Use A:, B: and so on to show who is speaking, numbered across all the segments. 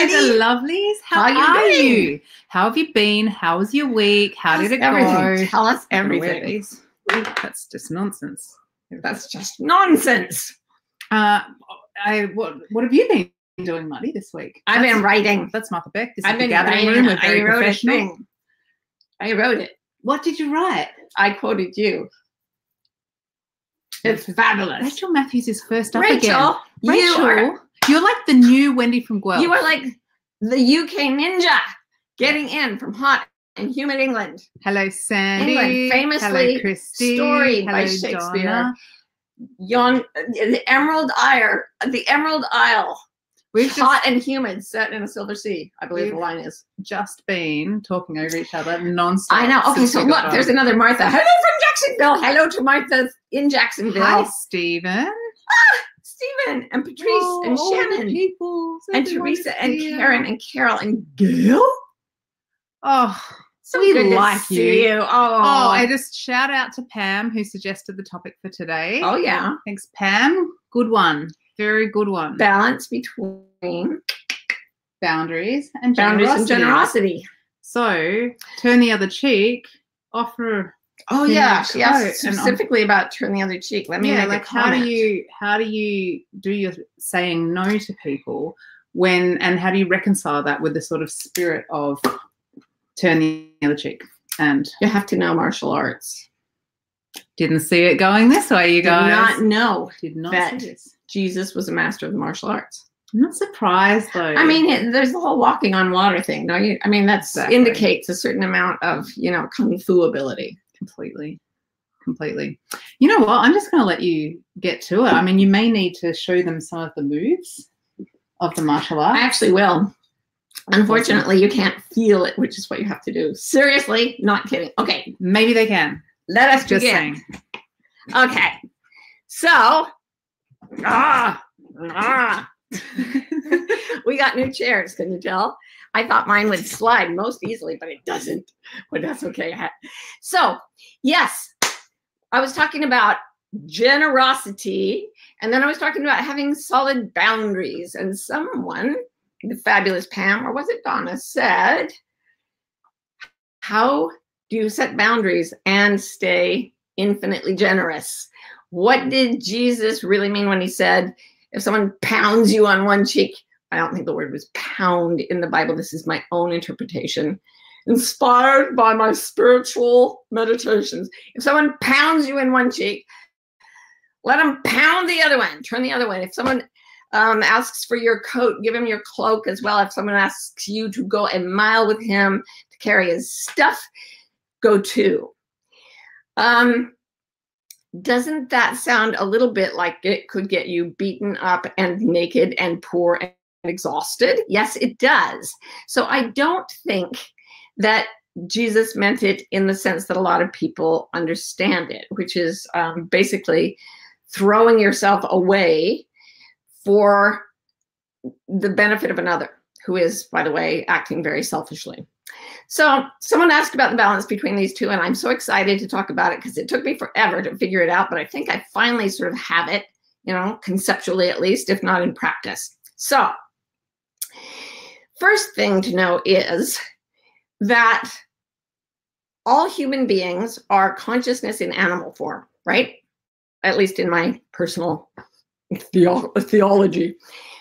A: the lovelies. How are you? How have you been? How was your week? How did it go?
B: Tell us everything.
A: Ooh, that's just nonsense.
B: That's just nonsense.
A: What have you been doing, Muddy, this week?
B: I've been writing.
A: That's Martha Beck. This
B: I've
A: is the
B: been
A: gathering
B: writing.
A: room. We're very professional.
B: I wrote it.
A: What did you write?
B: I quoted you. It's fabulous.
A: Rachel Matthews is first up
B: Rachel,
A: again. You're like the new Wendy from Guelph.
B: You are like the UK ninja getting in from hot and humid England.
A: Hello, Sandy.
B: England, famously storied by Shakespeare. The Emerald Isle. We've hot and humid, set in a silver sea, I believe the line is.
A: Just been talking over each other non-stop.
B: I know. Okay, so look, there's another Martha. Hello from Jacksonville. Hello to Martha in Jacksonville.
A: Hi, Stephen.
B: Stephen and Patrice and Shannon and Teresa and Karen and Carol and Gail.
A: Oh,
B: so we like you.
A: Oh, I just shout out to Pam who suggested the topic for today.
B: Oh yeah,
A: thanks, Pam. Good one. Very good one.
B: Balance between
A: boundaries and generosity. So turn the other cheek. Offer.
B: Oh yeah, yes. Specifically about turn the other cheek. Let me make a comment.
A: How do you do your saying no to people and how do you reconcile that with the sort of spirit of turn the other cheek? And
B: you have to know martial arts.
A: Didn't see it going this way, you guys.
B: Did not see this. Jesus was a master of the martial arts.
A: I'm not surprised though.
B: I mean, there's the whole walking on water thing, don't you? I mean, that indicates a certain amount of, kung fu ability. Completely.
A: You know what? I'm just going to let you get to it. I mean, you may need to show them some of the moves of the martial arts.
B: I actually will. Unfortunately, you can't feel it, which is what you have to do. Seriously, not kidding. Okay.
A: Maybe they can.
B: Let us begin. Just saying. Okay. So, we got new chairs, can you tell? I thought mine would slide most easily, but it doesn't. But that's okay. So, yes, I was talking about generosity, and then I was talking about having solid boundaries. And someone, the fabulous Pam, or was it Donna, said, how do you set boundaries and stay infinitely generous? What did Jesus really mean when he said, if someone pounds you on one cheek? I don't think the word was pound in the Bible. This is my own interpretation, inspired by my spiritual meditations. If someone pounds you in one cheek, let them pound the other one. Turn the other one. If someone asks for your coat, give him your cloak as well. If someone asks you to go a mile with him to carry his stuff, go too. Doesn't that sound a little bit like it could get you beaten up and naked and poor and exhausted? Yes, it does. So I don't think that Jesus meant it in the sense that a lot of people understand it, which is basically throwing yourself away for the benefit of another who is, by the way, acting very selfishly. So someone asked about the balance between these two, and I'm so excited to talk about it because it took me forever to figure it out, but I think I finally sort of have it, conceptually at least, if not in practice. So first thing to know is that all human beings are consciousness in animal form, right? At least in my personal theology.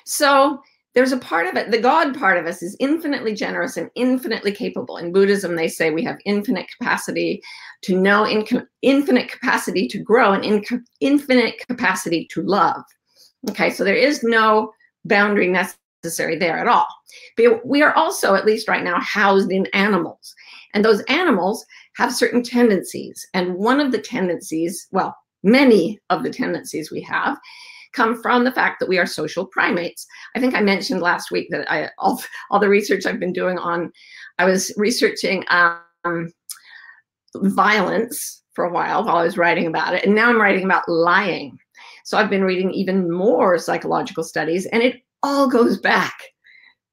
B: So there's a part of it, the God part of us is infinitely generous and infinitely capable. In Buddhism, they say we have infinite capacity to know, infinite capacity to grow, and infinite capacity to love. Okay, so there is no boundary necessary there at all. But we are also, at least right now, housed in animals. And those animals have certain tendencies. And one of the tendencies, well, many of the tendencies we have come from the fact that we are social primates. I think I mentioned last week that all the research I've been doing I was researching violence for a while I was writing about it, and now I'm writing about lying. So I've been reading even more psychological studies, and it all goes back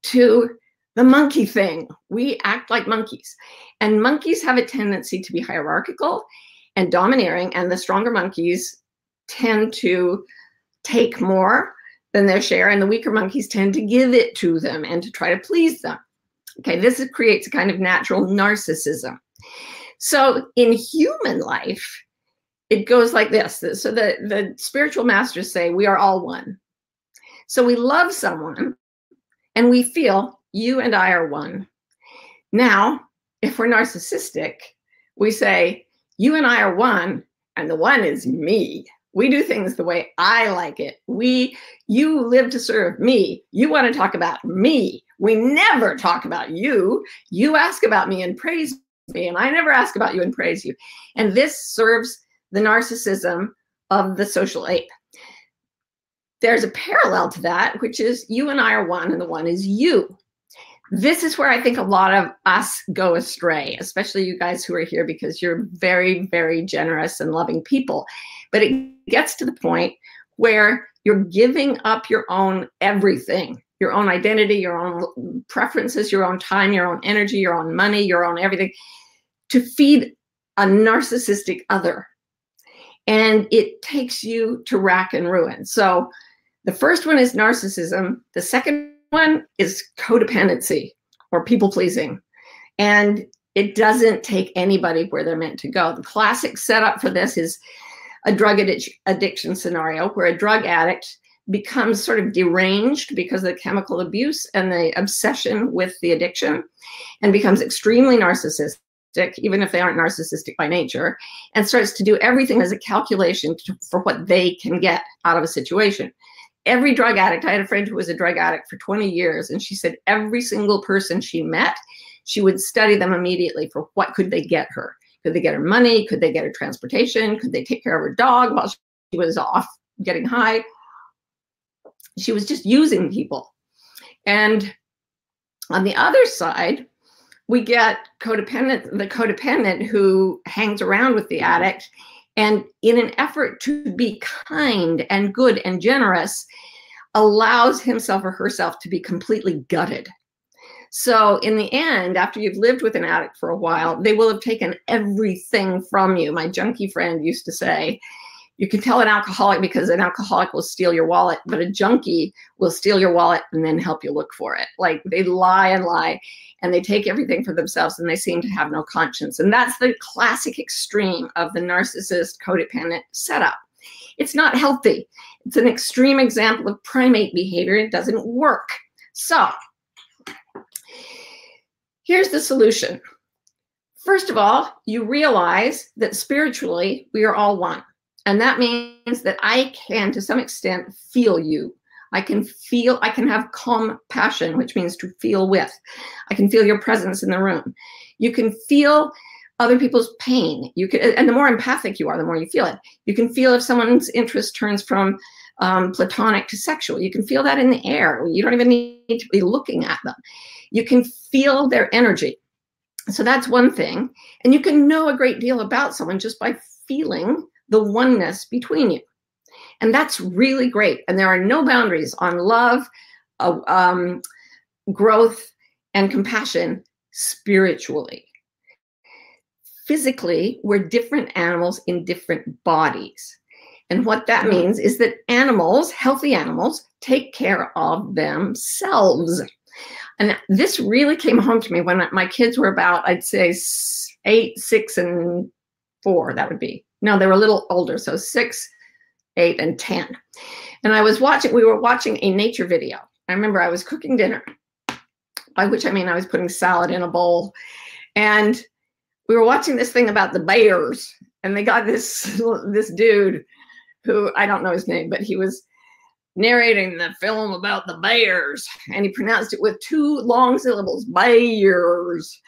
B: to the monkey thing. We act like monkeys, and monkeys have a tendency to be hierarchical and domineering, and the stronger monkeys tend to take more than their share, and the weaker monkeys tend to give it to them and to try to please them. Okay, this creates a kind of natural narcissism. So in human life, it goes like this. So the spiritual masters say we are all one. So we love someone and we feel you and I are one. Now, if we're narcissistic, we say you and I are one and the one is me. We do things the way I like it. You live to serve me. You want to talk about me. We never talk about you. You ask about me and praise me, and I never ask about you and praise you. And this serves the narcissism of the social ape. There's a parallel to that, which is you and I are one, and the one is you. This is where I think a lot of us go astray, especially you guys who are here, because you're very, very generous and loving people. But it gets to the point where you're giving up your own everything, your own identity, your own preferences, your own time, your own energy, your own money, your own everything, to feed a narcissistic other. And it takes you to rack and ruin. So the first one is narcissism. The second one is codependency or people pleasing. And it doesn't take anybody where they're meant to go. The classic setup for this is a drug addiction scenario where a drug addict becomes sort of deranged because of the chemical abuse and the obsession with the addiction, and becomes extremely narcissistic, even if they aren't narcissistic by nature, and starts to do everything as a calculation for what they can get out of a situation. Every drug addict, I had a friend who was a drug addict for 20 years, and she said every single person she met, she would study them immediately for what could they get her. Could they get her money? Could they get her transportation? Could they take care of her dog while she was off getting high? She was just using people. And on the other side, we get the codependent who hangs around with the addict, and in an effort to be kind and good and generous, allows himself or herself to be completely gutted. So in the end, after you've lived with an addict for a while, they will have taken everything from you. My junkie friend used to say, you can tell an alcoholic because an alcoholic will steal your wallet, but a junkie will steal your wallet and then help you look for it. Like they lie and lie, and they take everything for themselves, and they seem to have no conscience. And that's the classic extreme of the narcissist codependent setup. It's not healthy. It's an extreme example of primate behavior. It doesn't work. So here's the solution. First of all, you realize that spiritually we are all one. And that means that I can, to some extent, feel you. I can have compassion, which means to feel with. I can feel your presence in the room. You can feel other people's pain. And the more empathic you are, the more you feel it. You can feel if someone's interest turns from platonic to sexual. You can feel that in the air. You don't even need to be looking at them. You can feel their energy. So that's one thing. And you can know a great deal about someone just by feeling the oneness between you. And that's really great. And there are no boundaries on love, growth, and compassion spiritually. Physically, we're different animals in different bodies. And what that means is that animals, healthy animals, take care of themselves. And this really came home to me when my kids were about, I'd say 8, 6, and 4, that would be. No, they were a little older, so 6, 8, and 10. And we were watching a nature video. I remember I was cooking dinner, by which I mean I was putting salad in a bowl. And we were watching this thing about the bears. And they got this dude who, I don't know his name, but he was narrating the film about the bears. And he pronounced it with 2 long syllables, bears.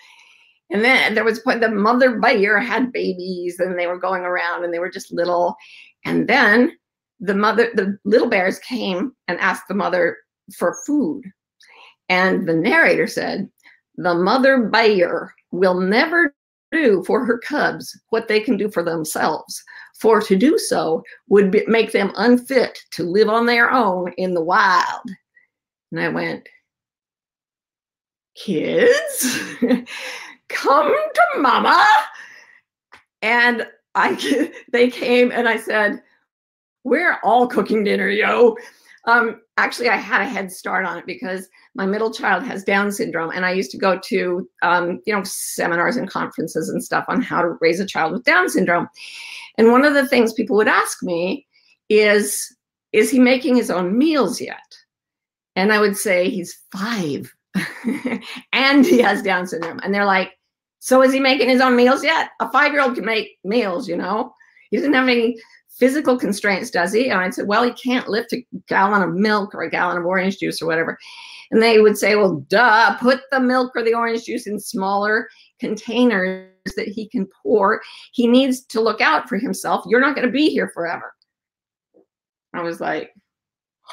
B: And then there was a point the mother bear had babies, and they were going around, and they were just little. And then the little bears came and asked the mother for food. And the narrator said, the mother bear will never do for her cubs what they can do for themselves, for to do so would make them unfit to live on their own in the wild. And I went, kids, come to mama. And they came, and I said, we're all cooking dinner, yo. Actually, I had a head start on it because my middle child has Down syndrome, and I used to go to, seminars and conferences and stuff on how to raise a child with Down syndrome. And one of the things people would ask me is he making his own meals yet? And I would say, he's 5 and he has Down syndrome. And they're like, so is he making his own meals yet? A 5-year-old can make meals, He doesn't have any physical constraints, does he? And I said, well, he can't lift a gallon of milk or a gallon of orange juice or whatever. And they would say, well, duh, put the milk or the orange juice in smaller containers that he can pour. He needs to look out for himself. You're not going to be here forever. I was like,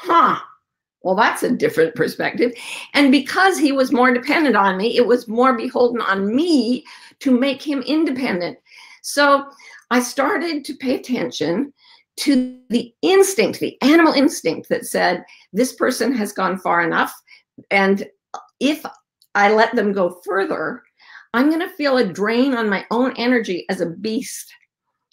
B: well, that's a different perspective. And because he was more dependent on me, it was more beholden on me to make him independent. So I started to pay attention to the instinct, the animal instinct that said, this person has gone far enough. And if I let them go further, I'm going to feel a drain on my own energy as a beast.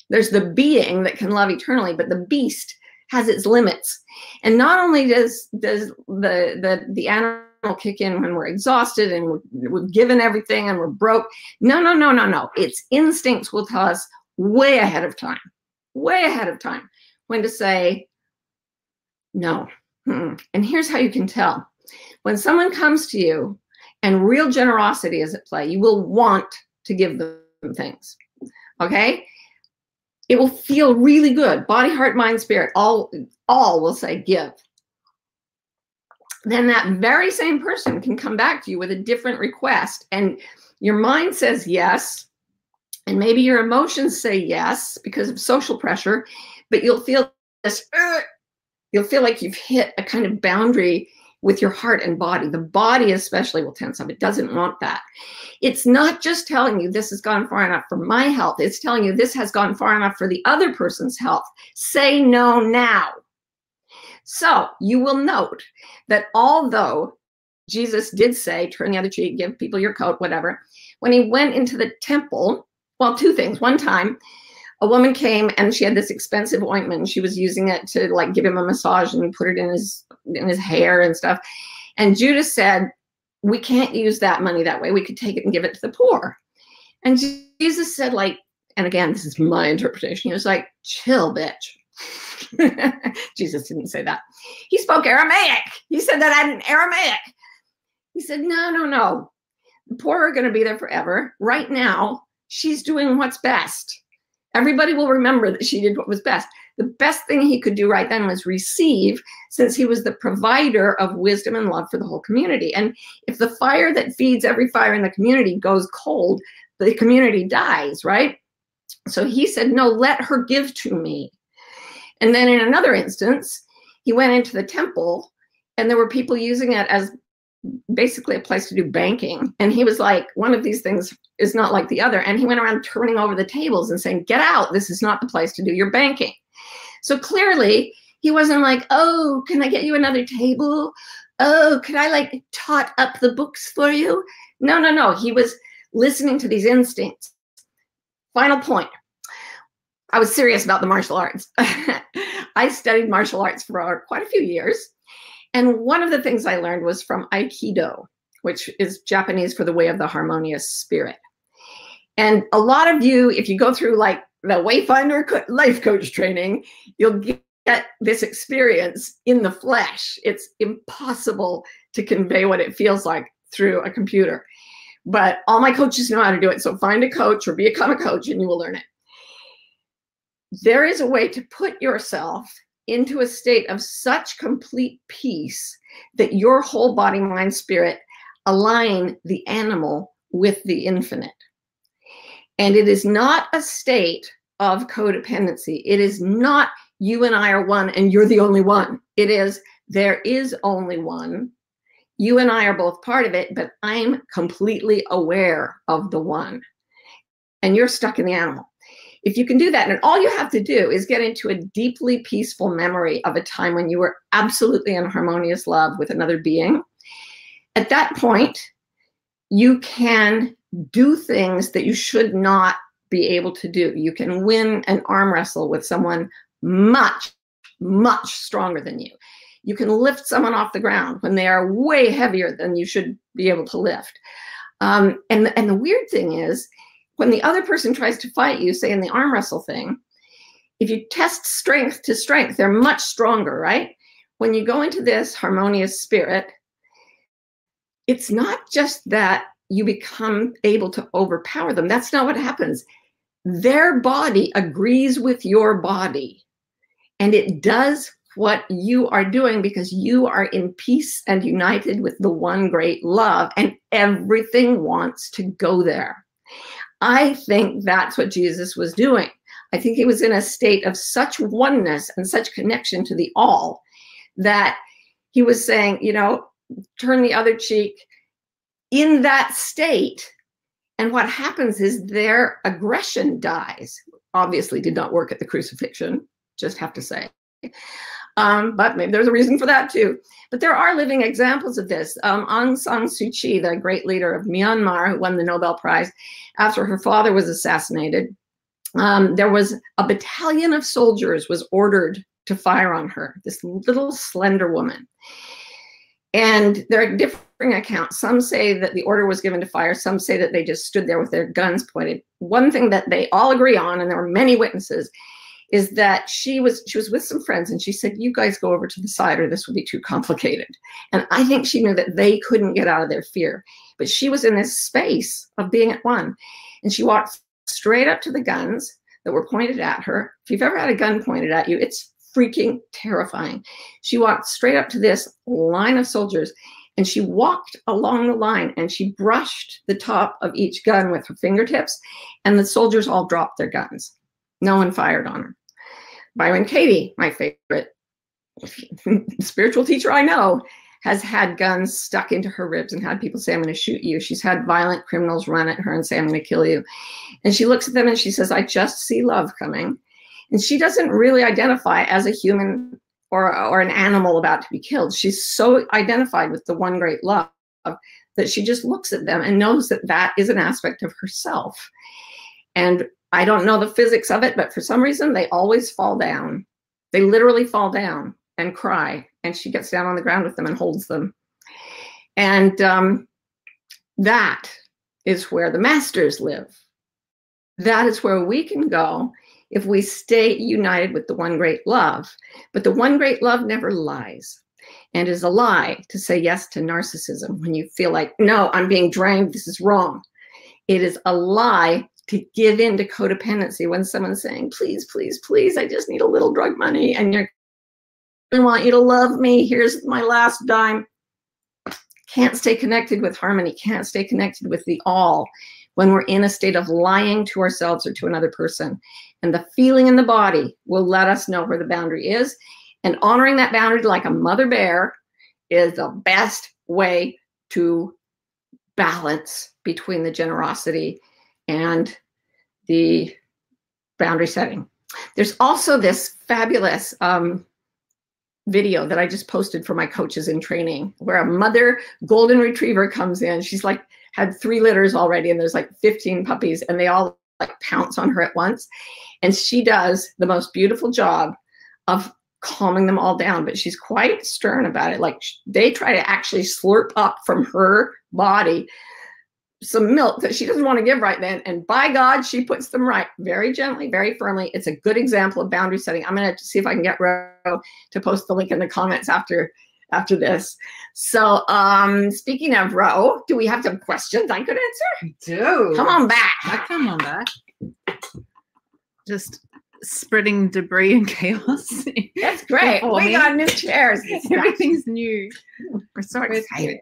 B: There's the being that can love eternally, but the beast has its limits. And not only does the animal kick in when we're exhausted and we've given everything and we're broke. No. Its instincts will tell us way ahead of time, when to say no. And here's how you can tell. When someone comes to you and real generosity is at play, you will want to give them things, okay? It will feel really good. Body, heart, mind, spirit, all will say give. Then that very same person can come back to you with a different request, and your mind says yes, and maybe your emotions say yes because of social pressure, but you'll feel this, you'll feel like you've hit a kind of boundary with your heart and body. The body especially will tense up. It doesn't want that. It's not just telling you this has gone far enough for my health. It's telling you this has gone far enough for the other person's health. Say no now. So you will note that although Jesus did say, turn the other cheek, give people your coat, whatever, when he went into the temple, well, 2 things. One time, a woman came and she had this expensive ointment and she was using it to like give him a massage and put it in his hair and stuff. And Judas said, we can't use that money that way. We could take it and give it to the poor. And Jesus said, like, and again, this is my interpretation. He was like, chill, bitch. Jesus didn't say that. He spoke Aramaic. He said that in Aramaic. He said, no. The poor are going to be there forever. Right now, she's doing what's best. Everybody will remember that she did what was best. The best thing he could do right then was receive, since he was the provider of wisdom and love for the whole community. And if the fire that feeds every fire in the community goes cold, the community dies, right? So he said, no, let her give to me. And then in another instance, he went into the temple and there were people using it as basically a place to do banking. And he was like, one of these things is not like the other. And he went around turning over the tables and saying, get out. This is not the place to do your banking. So clearly he wasn't like, oh, can I get you another table? Oh, could I like tot up the books for you? No. He was listening to these instincts. Final point. I was serious about the martial arts. I studied martial arts for quite a few years. And one of the things I learned was from Aikido, which is Japanese for the way of the harmonious spirit. And a lot of you, if you go through like the Wayfinder life coach training, you'll get this experience in the flesh. It's impossible to convey what it feels like through a computer. But all my coaches know how to do it. So find a coach or become a coach and you will learn it. There is a way to put yourself into a state of such complete peace that your whole body, mind, spirit align the animal with the infinite. And it is not a state of codependency. It is not you and I are one and you're the only one. It is there is only one. You and I are both part of it, but I'm completely aware of the one. And you're stuck in the animal. If you can do that, and all you have to do is get into a deeply peaceful memory of a time when you were absolutely in harmonious love with another being, at that point, you can do things that you should not be able to do. You can win an arm wrestle with someone much, much stronger than you. You can lift someone off the ground when they are way heavier than you should be able to lift. And the weird thing is, when the other person tries to fight you, say in the arm wrestle thing, if you test strength to strength, they're much stronger, right? When you go into this harmonious spirit, it's not just that you become able to overpower them. That's not what happens. Their body agrees with your body, and it does what you are doing because you are in peace and united with the one great love, and everything wants to go there. I think that's what Jesus was doing. I think he was in a state of such oneness and such connection to the all that he was saying, you know, turn the other cheek in that state. And what happens is their aggression dies. Obviously did not work at the crucifixion, just have to say. But maybe there's a reason for that too. But there are living examples of this. Aung San Suu Kyi, the great leader of Myanmar, who won the Nobel Prize after her father was assassinated, there was a battalion of soldiers was ordered to fire on her, this little slender woman. And there are differing accounts. Some say that the order was given to fire. Some say that they just stood there with their guns pointed. One thing that they all agree on, and there were many witnesses, is that she was with some friends, and she said, you guys go over to the side or this would be too complicated. And I think she knew that they couldn't get out of their fear. But she was in this space of being at one. And she walked straight up to the guns that were pointed at her. If you've ever had a gun pointed at you, it's freaking terrifying. She walked straight up to this line of soldiers, and she walked along the line, and she brushed the top of each gun with her fingertips, and the soldiers all dropped their guns. No one fired on her. Byron Katie, my favorite spiritual teacher I know, has had guns stuck into her ribs and had people say, I'm going to shoot you. She's had violent criminals run at her and say, I'm going to kill you. And she looks at them and she says, I just see love coming. And she doesn't really identify as a human or an animal about to be killed. She's so identified with the one great love that she just looks at them and knows that that is an aspect of herself. And I don't know the physics of it, but for some reason, they always fall down. They literally fall down and cry. And she gets down on the ground with them and holds them. And that is where the masters live. That is where we can go if we stay united with the one great love. But the one great love never lies. And is a lie to say yes to narcissism when you feel like, no, I'm being drained, this is wrong. It is a lie to give in to codependency when someone's saying, please, please, please, I just need a little drug money. And I want you to love me. Here's my last dime. Can't stay connected with harmony, can't stay connected with the all when we're in a state of lying to ourselves or to another person. And the feeling in the body will let us know where the boundary is. And honoring that boundary like a mother bear is the best way to balance between the generosity and the boundary setting. There's also this fabulous video that I just posted for my coaches in training where a mother golden retriever comes in. She's like had 3 litters already, and there's like 15 puppies, and they all like pounce on her at once. And she does the most beautiful job of calming them all down, but she's quite stern about it. Like they try to actually slurp up from her body some milk that she doesn't want to give right then. And by God, she puts them right very gently, very firmly. It's a good example of boundary setting. I'm going to see if I can get Ro to post the link in the comments after this. So speaking of Ro, do we have some questions I could answer?
A: We do.
B: Come on back.
A: Come on back. Just spreading debris and chaos.
B: That's great. We got new chairs.
A: Everything's new.
B: We're so excited.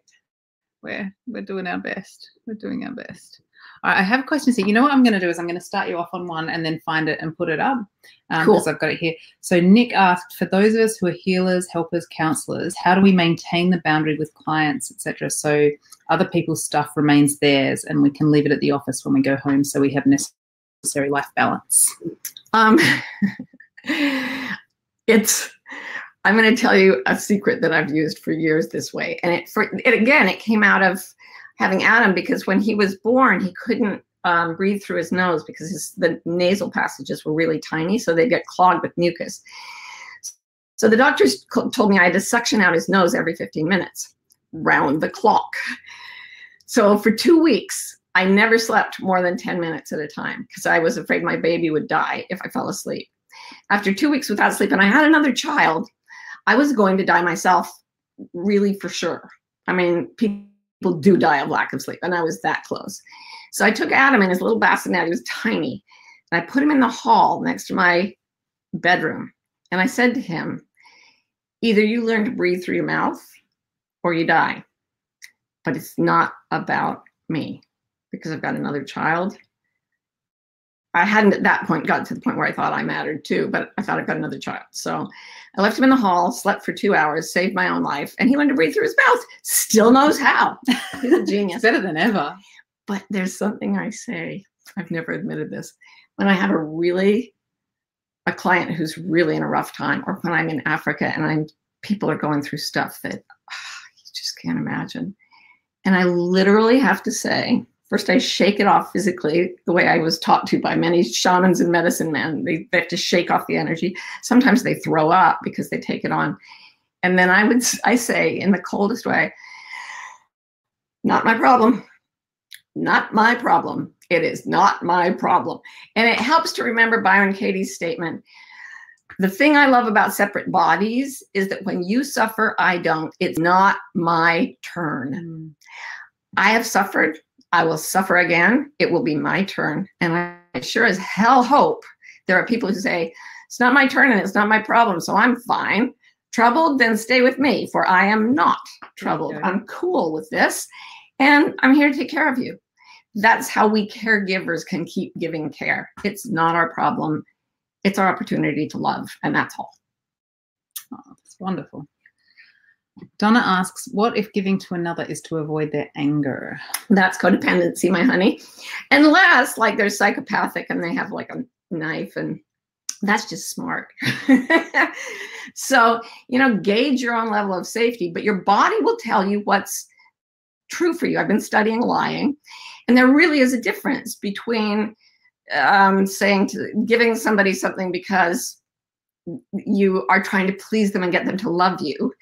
A: We're doing our best. We're doing our best. All right, I have questions here. You know what I'm going to do is I'm going to start you off on one and then find it and put it up because I've got it here. So Nick asked, for those of us who are healers, helpers, counselors, how do we maintain the boundary with clients, etc., so other people's stuff remains theirs and we can leave it at the office when we go home so we have necessary life balance? I'm going to tell you a secret that I've used for years this way. And it came out of having Adam, because when he was born, he couldn't breathe through his nose because the nasal passages were really tiny, so they'd get clogged with mucus.
B: So the doctors told me I had to suction out his nose every 15 minutes, round the clock. So for 2 weeks, I never slept more than 10 minutes at a time because I was afraid my baby would die if I fell asleep. After 2 weeks without sleep, and I had another child, I was going to die myself, really for sure. I mean, people do die of lack of sleep, and I was that close. So I took Adam in his little bassinet. He was tiny. And I put him in the hall next to my bedroom. And I said to him, either you learn to breathe through your mouth or you die. But it's not about me because I've got another child. I hadn't at that point gotten to the point where I thought I mattered too, but I thought I've got another child. So I left him in the hall, slept for 2 hours, saved my own life, and he learned to breathe through his mouth. Still knows how. He's a genius.
A: Better than ever.
B: But there's something I say, I've never admitted this, when I have a client who's really in a rough time, or when I'm in Africa and people are going through stuff that you just can't imagine. And I literally have to say, first I shake it off physically, the way I was taught to by many shamans and medicine men. They have to shake off the energy. Sometimes they throw up because they take it on. And then I say in the coldest way, not my problem. Not my problem. It is not my problem. And it helps to remember Byron Katie's statement. The thing I love about separate bodies is that when you suffer, I don't. It's not my turn. I have suffered. I will suffer again. It will be my turn. And I sure as hell hope there are people who say, it's not my turn and it's not my problem, so I'm fine. Troubled, then stay with me, for I am not troubled. I'm cool with this, and I'm here to take care of you. That's how we caregivers can keep giving care. It's not our problem. It's our opportunity to love, and that's all.
A: Oh, that's wonderful. Donna asks, what if giving to another is to avoid their anger?
B: That's codependency, my honey. Unless, like, they're psychopathic and they have, like, a knife, and that's just smart. So, gauge your own level of safety, but your body will tell you what's true for you. I've been studying lying, and there really is a difference between giving somebody something because you are trying to please them and get them to love you,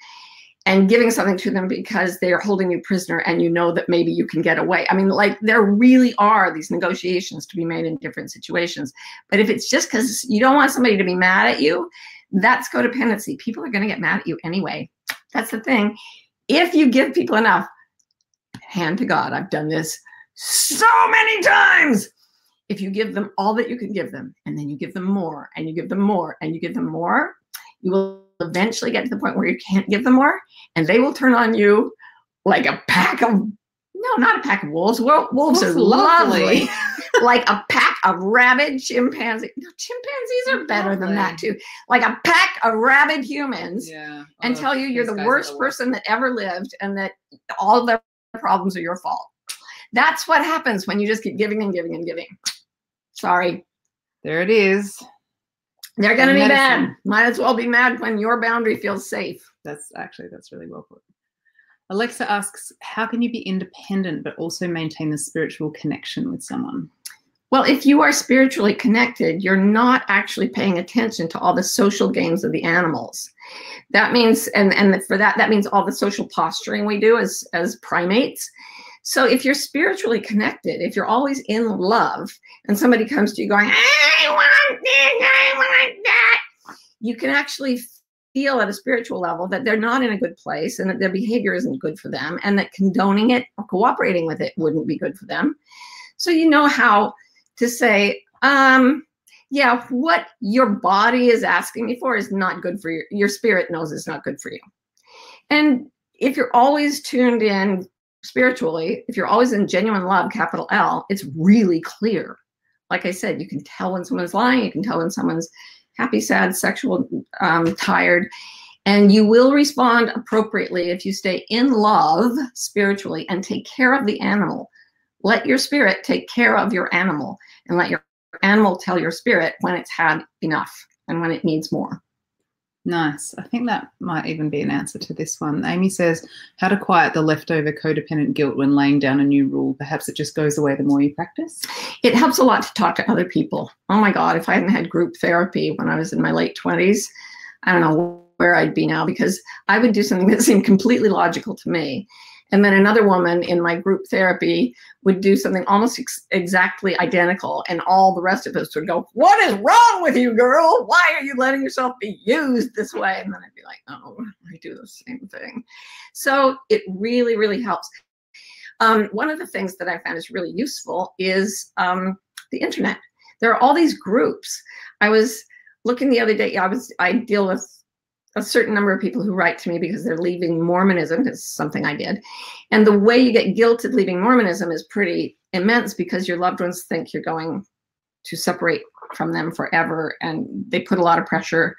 B: and giving something to them because they're holding you prisoner and you know that maybe you can get away. I mean, like, there really are these negotiations to be made in different situations. But if it's just because you don't want somebody to be mad at you, that's codependency. People are going to get mad at you anyway. That's the thing. If you give people enough, hand to God, I've done this so many times. If you give them all that you can give them, and then you give them more, and you give them more, and you give them more, you will eventually get to the point where you can't give them more, and they will turn on you like a pack of, no, not a pack of wolves. Wolves are lovely. Like a pack of rabid chimpanzees. No, chimpanzees are better than that too. Like a pack of rabid humans, and tell you you're the worst person that ever lived, and that all of their problems are your fault. That's what happens when you just keep giving and giving and giving. Sorry.
A: There it is.
B: They're going to be mad. Might as well be mad when your boundary feels safe.
A: That's really well put. Alexa asks, how can you be independent but also maintain the spiritual connection with someone?
B: Well, if you are spiritually connected, you're not actually paying attention to all the social games of the animals. That means, and for that means all the social posturing we do as primates. So if you're spiritually connected, if you're always in love, and somebody comes to you going, I want this, I want that, you can actually feel at a spiritual level that they're not in a good place and that their behavior isn't good for them, and that condoning it or cooperating with it wouldn't be good for them. So you know how to say, yeah, what your body is asking me for is not good for you. Your spirit knows it's not good for you. And if you're always tuned in spiritually, if you're always in genuine love, capital L, it's really clear. Like I said, you can tell when someone's lying, you can tell when someone's happy, sad, sexual, tired, and you will respond appropriately if you stay in love spiritually and take care of the animal. Let your spirit take care of your animal, and let your animal tell your spirit when it's had enough and when it needs more.
A: Nice. I think that might even be an answer to this one. Amy says, how to quiet the leftover codependent guilt when laying down a new rule. Perhaps it just goes away the more you practice.
B: It helps a lot to talk to other people. Oh my God, if I hadn't had group therapy when I was in my late 20s, I don't know where I'd be now, because I would do something that seemed completely logical to me. And then another woman in my group therapy would do something almost exactly identical. And all the rest of us would go, what is wrong with you, girl? Why are you letting yourself be used this way? And then I'd be like, oh, I do the same thing. So it really, really helps. One of the things that I found is really useful is the internet. There are all these groups. I was looking the other day, I deal with a certain number of people who write to me because they're leaving Mormonism. It's something I did. And the way you get guilted leaving Mormonism is pretty immense, because your loved ones think you're going to separate from them forever. And they put a lot of pressure.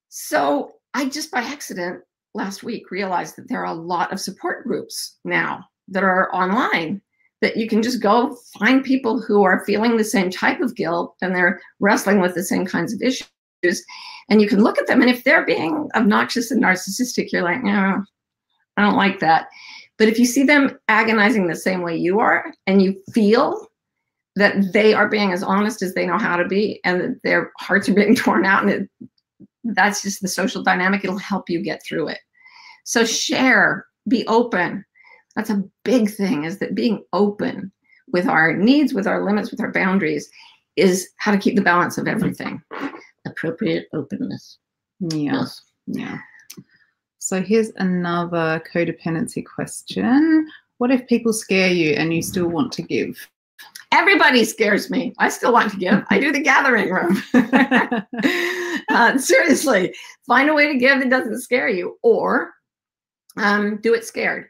B: So I just by accident last week realized that there are a lot of support groups now that are online, that you can just go find people who are feeling the same type of guilt and they're wrestling with the same kinds of issues. And you can look at them, and if they're being obnoxious and narcissistic, you're like, no, I don't like that. But if you see them agonizing the same way you are, and you feel that they are being as honest as they know how to be, and that their hearts are being torn out, and that's just the social dynamic, it'll help you get through it. So share, be open. That's a big thing, is that being open with our needs, with our limits, with our boundaries, is how to keep the balance of everything. Appropriate openness.
A: Yeah. Yeah. So here's another codependency question. What if people scare you and you still want to give?
B: Everybody scares me. I still want to give. I do the gathering room. Seriously, find a way to give that doesn't scare you, or do it scared.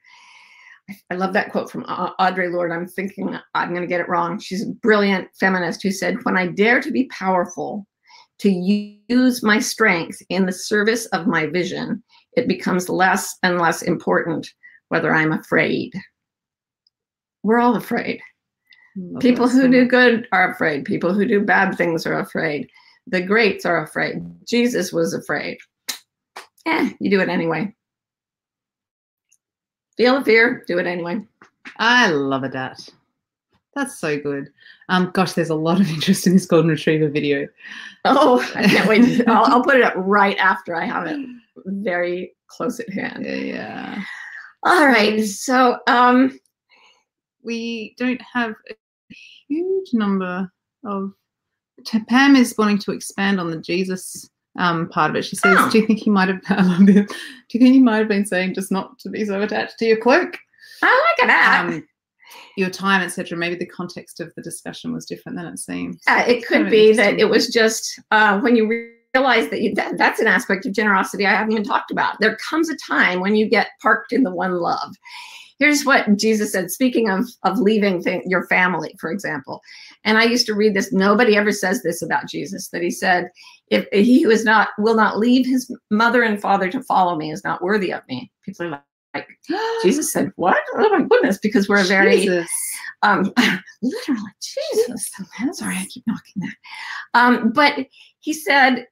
B: I love that quote from Audre Lorde. I'm thinking I'm going to get it wrong. She's a brilliant feminist who said, when I dare to be powerful, to use my strength in the service of my vision, it becomes less and less important whether I'm afraid. We're all afraid. People who do good are afraid. People who do bad things are afraid. The greats are afraid. Jesus was afraid. You do it anyway. Feel the fear, do it anyway.
A: I love it, that. That's so good. Gosh, there's a lot of interest in this golden retriever video.
B: Oh, I can't wait. I'll put it up right after I have it very close at hand.
A: Yeah.
B: All right. So
A: we don't have a huge number of... Pam is wanting to expand on the Jesus part of it. She says, do you think he might have... I love this. Do you think he might have been saying just not to be so attached to your cloak?
B: I like that.
A: Your time, etc. Maybe the context of the discussion was different than it seems.
B: It could be that it was just when you realize that that's an aspect of generosity I haven't even talked about. There comes a time when you get parked in the one love. Here's what Jesus said, speaking of leaving your family, for example. And I used to read this. Nobody ever says this about Jesus, that he said, if he who will not leave his mother and father to follow me is not worthy of me. People are like, Jesus said, what? Oh my goodness, because we're a very, literally, Jesus. Sorry, I keep knocking that. But he said,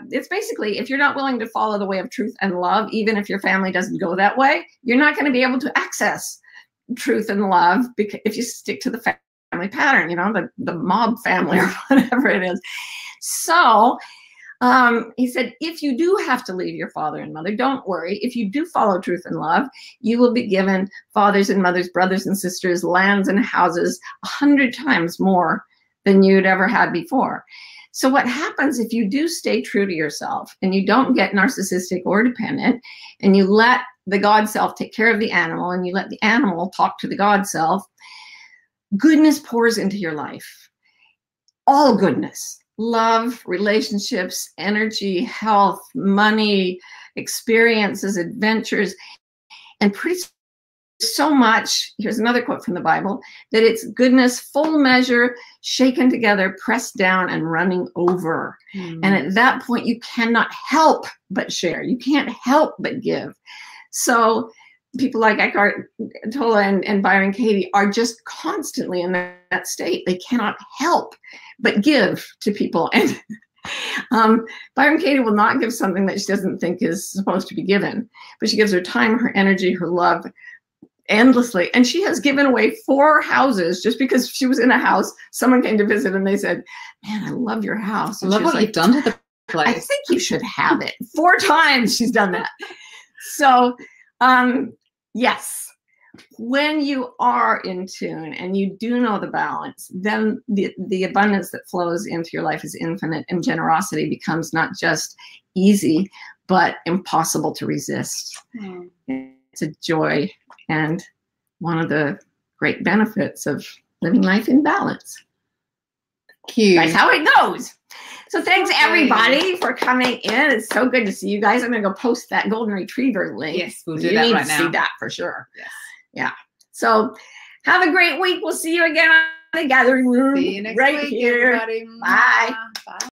B: it's basically, if you're not willing to follow the way of truth and love, even if your family doesn't go that way, you're not going to be able to access truth and love, because if you stick to the family pattern, you know, the mob family or whatever it is. So he said, if you do have to leave your father and mother, don't worry. If you do follow truth and love, you will be given fathers and mothers, brothers and sisters, lands and houses 100 times more than you'd ever had before. So what happens if you do stay true to yourself and you don't get narcissistic or dependent, and you let the God self take care of the animal, and you let the animal talk to the God self, goodness pours into your life. All goodness. Love, relationships, energy, health, money, experiences, adventures, and pretty so much, here's another quote from the Bible, that it's goodness, full measure, shaken together, pressed down, and running over. And at that point, you cannot help but share. You can't help but give. So people like Eckhart Tolle and Byron Katie are just constantly in that state. They cannot help but give to people. And Byron Katie will not give something that she doesn't think is supposed to be given, but she gives her time, her energy, her love endlessly. And she has given away 4 houses just because she was in a house. Someone came to visit and they said, man, I love your house.
A: And I love what you've done to the place.
B: I think you should have it. 4 times she's done that. So, yes, when you are in tune and you do know the balance, then the abundance that flows into your life is infinite, and generosity becomes not just easy, but impossible to resist. It's a joy and one of the great benefits of living life in balance.
A: Cute.
B: That's how it goes. So thanks everybody for coming in. It's so good to see you guys. I'm gonna go post that golden retriever link.
A: Yes, we'll do that right now.
B: See that for sure.
A: Yes.
B: Yeah. So have a great week. We'll see you again on the gathering room.
A: See you next
B: right
A: week,
B: here.
A: everybody.
B: Bye.
A: Bye.